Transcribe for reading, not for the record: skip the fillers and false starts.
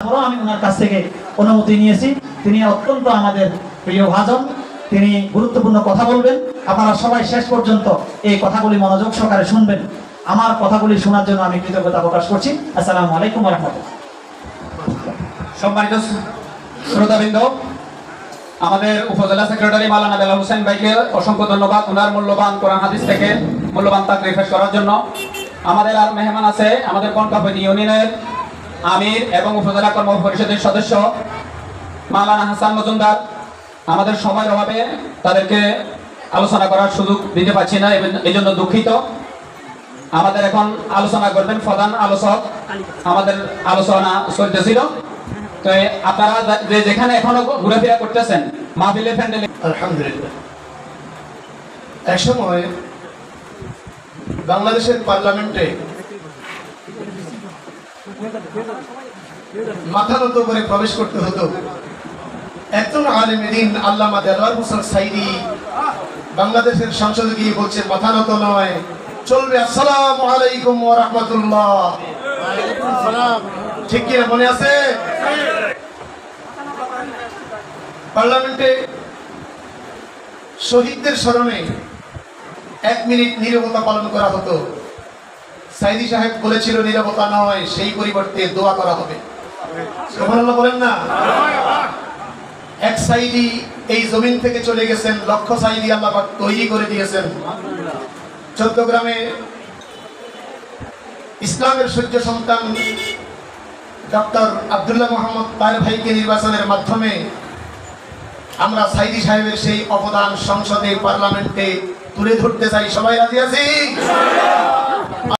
আমি ওনার কাছ থেকে অনুমতি নিয়েছি। তিনি অত্যন্ত আমাদের প্রিয় ভাজন, তিনি গুরুত্বপূর্ণ কথা বলবেন। আপনারা সবাই শেষ পর্যন্ত এই কথাগুলি মনোযোগ সহকারে শুনবেন। আমার কথাগুলি শোনার জন্য আমি কৃতজ্ঞতা প্রকাশ করছি। আসসালামু আলাইকুম ওয়া রাহমাতুল্লাহ। সম্মানিত শ্রোতাবৃন্দ, আমাদের উপজেলা সেক্রেটারি মাওলানা বেলাল হোসেন ভাইকে অসংখ্য ধন্যবাদ ওনার মূল্যবান কোরআন হাদিস থেকে মূল্যবান তাকরীর পেশ করার জন্য। আমাদের আর মেহমান আছে আমাদের কনকাপতি ইউনিয়নের আমির এবং উপজেলা কর্ম পরিষদের সদস্য মাওলানা হাসান মজুমদার। আমাদের সময়ের অভাবে তাদেরকে আলোচনা করার সুযোগ দিতে পারছি না, এই জন্য দুঃখিত। আমাদের এখন আলোচনা করবেন প্রধান আলোচক। আমাদের আলোচনা চলতেছিল, তো আপনারা যেখানে এখনো ঘোরাফেরা করতেছেন মাহফিলের প্যান্ডেলে। আলহামদুলিল্লাহ, এক সময় বাংলাদেশের পার্লামেন্টে মাথা নত করে প্রবেশ করতে হতো। একজন আলেমে দ্বীন আল্লামা দেলওয়ার হোসেন সাইদি বাংলাদেশের সংসদে গিয়ে বলছেন, মাথা নত নয়, চলবে। আসসালামু আলাইকুম ওয়া রাহমাতুল্লাহ। ঠিক কিনা মনে আছে? পার্লামেন্টে শহীদদের স্মরণে 1 মিনিট নীরবতা পালন করা হতো। সাইদি সাহেব বলেছিল নীরবতা নয়, সেই পরিবর্তে দোয়া করা হবে। সুবহানাল্লাহ বলেন না? এক সাইদি এই জমিন থেকে চলে গেছেন, লক্ষ সাইদি আল্লাহ পাক তৈরি করে দিয়েছেন। 14 গ্রামে ইসলামের সূর্য সন্তান ডক্টর আব্দুল্লাহ মোহাম্মদ তার ভাইকে নির্বাচনের মাধ্যমে আমরা সাইদি সাহেবের সেই অবদান সংসদে পার্লামেন্টে তুলে ধরতে চাই। সবাই রাজি আছি?